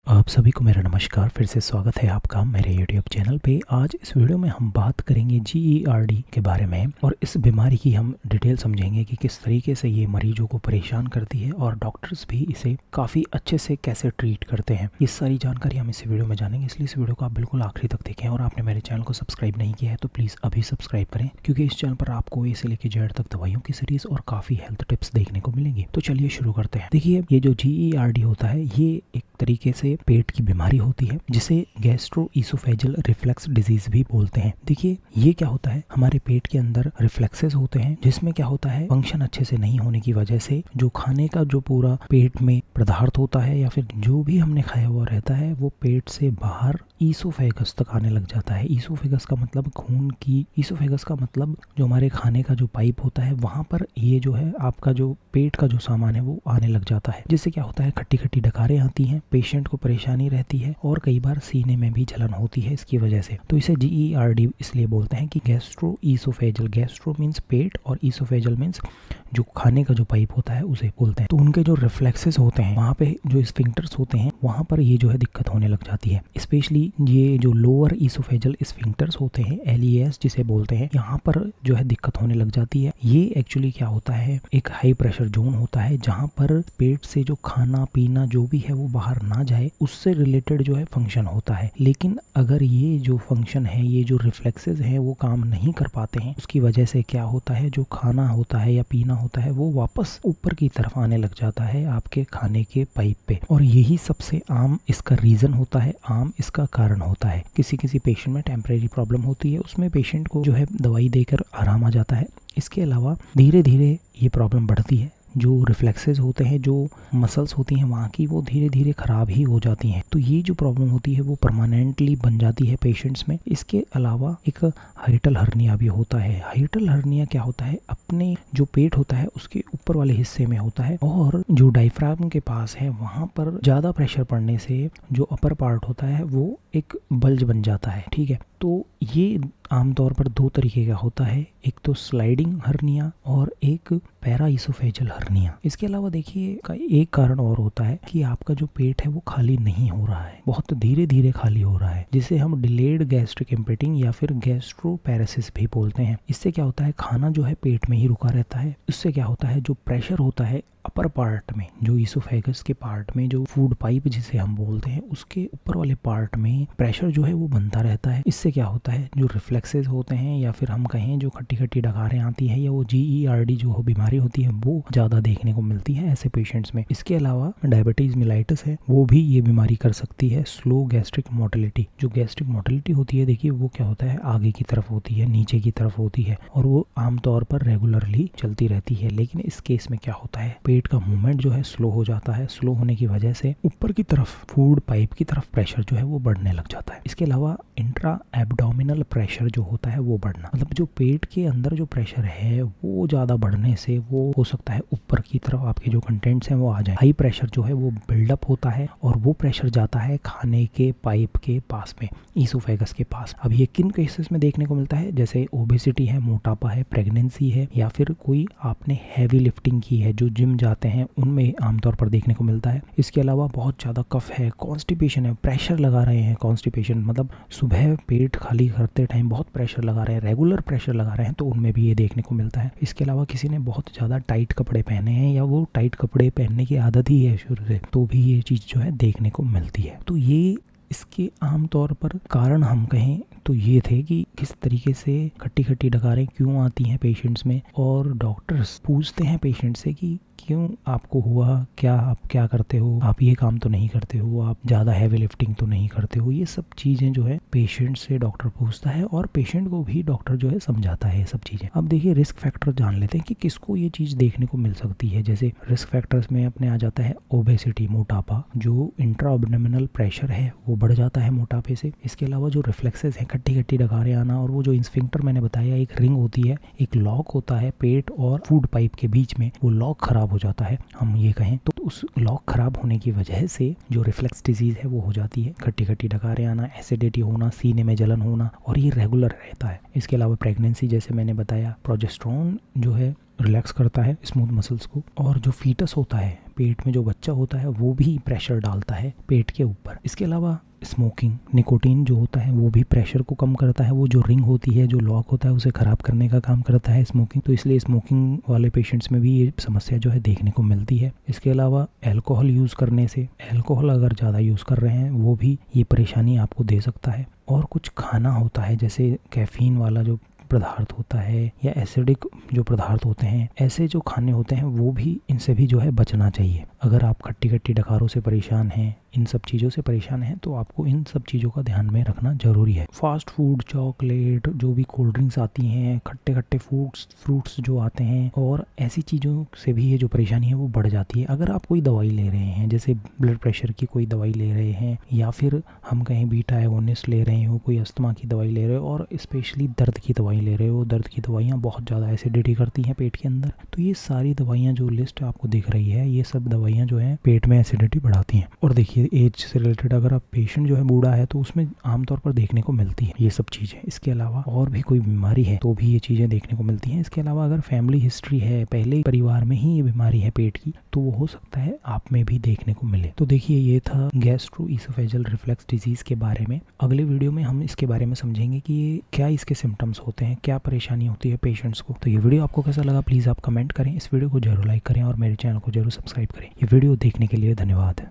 आप सभी को मेरा नमस्कार। फिर से स्वागत है आपका मेरे YouTube चैनल पे। आज इस वीडियो में हम बात करेंगे GERD के बारे में और इस बीमारी की हम डिटेल समझेंगे कि किस तरीके से ये मरीजों को परेशान करती है और डॉक्टर्स भी इसे काफ़ी अच्छे से कैसे ट्रीट करते हैं। ये सारी जानकारी हम इस वीडियो में जानेंगे, इसलिए इस वीडियो को आप बिल्कुल आखिरी तक देखें। और आपने मेरे चैनल को सब्सक्राइब नहीं किया है तो प्लीज़ अभी सब्सक्राइब करें, क्योंकि इस चैनल पर आपको ए से लेकर जेड तक दवाइयों की सीरीज़ और काफ़ी हेल्थ टिप्स देखने को मिलेंगी। तो चलिए शुरू करते हैं। देखिए, ये जो GERD होता है ये एक तरीके से पेट की बीमारी होती है जिसे गैस्ट्रोइसोफेजियल रिफ्लक्स डिजीज भी बोलते हैं। देखिए, ये क्या होता है, हमारे पेट के अंदर रिफ्लेक्सेस होते हैं जिसमें क्या होता है, फंक्शन अच्छे से नहीं होने की वजह से जो खाने का जो पूरा पेट में पदार्थ होता है या फिर जो भी हमने खाया हुआ रहता है वो पेट से बाहर ईसोफेगस तक आने लग जाता है। ईसोफेगस का मतलब खून की, ईसोफेगस का मतलब जो हमारे खाने का जो पाइप होता है वहां पर ये जो है आपका जो पेट का जो सामान है वो आने लग जाता है, जिससे क्या होता है, खट्टी खट्टी डकारें आती हैं, पेशेंट को परेशानी रहती है और कई बार सीने में भी जलन होती है इसकी वजह से। तो इसे GERD इसलिए बोलते हैं कि गैस्ट्रोइसोफेजियल, गैस्ट्रो मीन्स पेट और इसोफेजियल मीन्स जो खाने का जो पाइप होता है उसे बोलते हैं। तो उनके जो रिफ्लेक्सेस होते हैं वहाँ पे जो स्फिंक्टर्स होते हैं वहाँ पर ये जो है दिक्कत होने लग जाती है। स्पेशली ये जो लोअर इसोफेजियल स्फिंक्टर्स होते हैं, LES जिसे बोलते हैं, यहाँ पर जो है दिक्कत होने लग जाती है। ये एक्चुअली क्या होता है, एक हाई प्रेशर जोन होता है जहाँ पर पेट से जो खाना पीना जो भी है वो बाहर ना जाए, उससे रिलेटेड जो है फंक्शन होता है। लेकिन अगर ये जो फंक्शन है, ये जो रिफ्लेक्सेस हैं वो काम नहीं कर पाते हैं, उसकी वजह से क्या होता है, जो खाना होता है या पीना होता है वो वापस ऊपर की तरफ आने लग जाता है आपके खाने के पाइप पे। और यही सबसे आम इसका रीजन होता है, आम इसका कारण होता है। किसी किसी पेशेंट में टेम्परेरी प्रॉब्लम होती है, उसमें पेशेंट को जो है दवाई देकर आराम आ जाता है। इसके अलावा धीरे धीरे ये प्रॉब्लम बढ़ती है, जो रिफ्लेक्सेस होते हैं, जो मसल्स होती हैं वहाँ की, वो धीरे धीरे खराब ही हो जाती हैं। तो ये जो प्रॉब्लम होती है वो परमानेंटली बन जाती है पेशेंट्स में। इसके अलावा एक हाइटल हर्निया भी होता है। हाइटल हर्निया क्या होता है, अपने जो पेट होता है उसके ऊपर वाले हिस्से में होता है और जो डायफ्राम के पास है वहाँ पर ज़्यादा प्रेशर पड़ने से जो अपर पार्ट होता है वो एक बल्ज बन जाता है। ठीक है, तो ये आमतौर पर दो तरीके का होता है, एक तो स्लाइडिंग हर्निया और एक पैराइसोफेजियल हर्निया। इसके अलावा देखिए एक कारण और होता है कि आपका जो पेट है वो खाली नहीं हो रहा है, बहुत धीरे धीरे खाली हो रहा है, जिसे हम डिलेड गैस्ट्रिक एम्पेटिंग या फिर गैस्ट्रोपैरेसिस भी बोलते हैं। इससे क्या होता है, खाना जो है पेट में ही रुका रहता है। इससे क्या होता है, जो प्रेशर होता है अपर पार्ट में, जो इसोफेगस के पार्ट में, जो फूड पाइप जिसे हम बोलते हैं, उसके ऊपर वाले पार्ट में प्रेशर जो है वो बनता रहता है। इससे क्या होता है, जो रिफ्लेक्सेस होते हैं या फिर हम कहें जो खट्टी खट्टी डकारें आती है या वो GERD जो बीमारी होती है वो ज़्यादा देखने को मिलती है ऐसे पेशेंट्स में। इसके अलावा डायबिटीज़ मिलाइटिस है, वो भी ये बीमारी कर सकती है। स्लो गैस्ट्रिक मोटिलिटी, जो गैस्ट्रिक मोटिलिटी होती है देखिए वो क्या होता है, आगे की तरफ होती है, नीचे की तरफ होती है और वो आमतौर पर रेगुलरली चलती रहती है। लेकिन इस केस में क्या होता है, पेट का मूवमेंट जो है स्लो हो जाता है। स्लो होने की वजह से ऊपर की तरफ फूड पाइप की तरफ प्रेशर जो है वो बढ़ने लग जाता है। इसके अलावा इंट्रा एब्डोमिनल प्रेशर जो होता है वो बढ़ना, मतलब जो पेट के अंदर जो प्रेशर है वो ज़्यादा बढ़ने से वो हो सकता है ऊपर की तरफ आपके जो कंटेंट्स हैं वो आ जाए। हाई प्रेशर जो है वो बिल्डअप होता है और वो प्रेशर जाता है खाने के पाइप के पास में, ईसोफेगस के पास। अब ये किन केसेस में देखने को मिलता है, जैसे ओबेसिटी है, मोटापा है, प्रेगनेंसी है या फिर कोई आपने हैवी लिफ्टिंग की है, जो जिम जाते हैं उनमें आमतौर पर देखने को मिलता है। इसके अलावा बहुत ज़्यादा कफ है, कॉन्स्टिपेशन है, प्रेशर लगा रहे हैं, कॉन्स्टिपेशन मतलब सुबह पेट खाली करते टाइम बहुत प्रेशर लगा रहे हैं, रेगुलर प्रेशर लगा रहे हैं, तो उनमें भी ये देखने को मिलता है। इसके अलावा किसी ने बहुत ज़्यादा टाइट कपड़े पहने हैं या वो टाइट कपड़े पहनने की आदत ही है शुरू से, तो भी ये चीज़ जो है देखने को मिलती है। तो ये इसके आमतौर पर कारण हम कहें तो ये थे कि किस तरीके से खट्टी खट्टी डकारें क्यों आती हैं पेशेंट्स में, और डॉक्टर्स पूछते हैं पेशेंट से कि क्यों आपको हुआ, क्या आप क्या करते हो, आप ये काम तो नहीं करते हो, आप ज़्यादा हैवी लिफ्टिंग तो नहीं करते हो। ये सब चीज़ें जो है पेशेंट से डॉक्टर पूछता है और पेशेंट को भी डॉक्टर जो है समझाता है ये सब चीज़ें। अब देखिए रिस्क फैक्टर जान लेते हैं कि किसको ये चीज़ देखने को मिल सकती है। जैसे रिस्क फैक्टर्स में अपने आ जाता है ओबेसिटी, मोटापा, जो इंट्रा एब्डोमिनल प्रेशर है वो बढ़ जाता है मोटापे से। इसके अलावा जो रिफ्लेक्सेस हैं, खट्टी खट्टी डकारें आना, और वो जो स्फिंक्टर मैंने बताया, एक रिंग होती है, एक लॉक होता है पेट और फूड पाइप के बीच में, वो लॉक खराब हो जाता है हम ये कहें तो उस लॉक खराब होने की वजह से जो रिफ्लेक्स डिजीज है वो हो जाती है। खट्टी खट्टी डकारें आना, एसिडिटी होना, सीने में जलन होना, और ये रेगुलर रहता है। इसके अलावा प्रेगनेंसी जैसे मैंने बताया, प्रोजेस्टेरोन जो है रिलैक्स करता है स्मूथ मसल्स को, और जो फीटस होता है पेट में जो बच्चा होता है वो भी प्रेशर डालता है पेट के ऊपर। इसके अलावा स्मोकिंग, निकोटीन जो होता है वो भी प्रेशर को कम करता है। वो जो रिंग होती है, जो लॉक होता है, उसे ख़राब करने का काम करता है स्मोकिंग। तो इसलिए स्मोकिंग वाले पेशेंट्स में भी ये समस्या जो है देखने को मिलती है। इसके अलावा अल्कोहल यूज़ करने से, अल्कोहल अगर ज़्यादा यूज़ कर रहे हैं वो भी ये परेशानी आपको दे सकता है। और कुछ खाना होता है जैसे कैफ़ीन वाला जो पदार्थ होता है या एसिडिक जो पदार्थ होते हैं, ऐसे जो खाने होते हैं वो भी, इनसे भी जो है बचना चाहिए। अगर आप खट्टी खट्टी डकारों से परेशान हैं, इन सब चीज़ों से परेशान हैं, तो आपको इन सब चीज़ों का ध्यान में रखना ज़रूरी है। फास्ट फूड, चॉकलेट, जो भी कोल्ड ड्रिंक्स आती हैं, खट्टे खट्टे फ्रूट्स जो आते हैं, और ऐसी चीज़ों से भी ये जो परेशानी है वो बढ़ जाती है। अगर आप कोई दवाई ले रहे हैं, जैसे ब्लड प्रेशर की कोई दवाई ले रहे हैं, या फिर हम कहीं बीटा एगोनिस्ट ले रहे हो, कोई अस्थमा की दवाई ले रहे हो, और स्पेशली दर्द की दवाई ले रहे हो, दर्द की दवाइयाँ बहुत ज़्यादा एसिडिटी करती हैं पेट के अंदर, तो ये सारी दवाइयाँ जो लिस्ट आपको दिख रही है, ये सब दवाइयाँ जो है पेट में एसिडिटी बढ़ाती हैं। और देखिए, एज से रिलेटेड अगर आप पेशेंट जो है बूढ़ा है तो उसमें आमतौर पर देखने को मिलती है ये सब चीज़ें। इसके अलावा और भी कोई बीमारी है तो भी ये चीज़ें देखने को मिलती हैं। इसके अलावा अगर फैमिली हिस्ट्री है, पहले परिवार में ही ये बीमारी है पेट की, तो वो हो सकता है आप में भी देखने को मिले। तो देखिए, ये था गैस्ट्रोइसोफेजियल रिफ्लक्स डिजीज़ के बारे में। अगले वीडियो में हम इसके बारे में समझेंगे कि ये क्या इसके सिम्टम्स होते हैं, क्या परेशानी होती है पेशेंट्स को। तो ये वीडियो आपको कैसा लगा प्लीज़ आप कमेंट करें, इस वीडियो को जरूर लाइक करें और मेरे चैनल को जरूर सब्सक्राइब करें। ये वीडियो देखने के लिए धन्यवाद।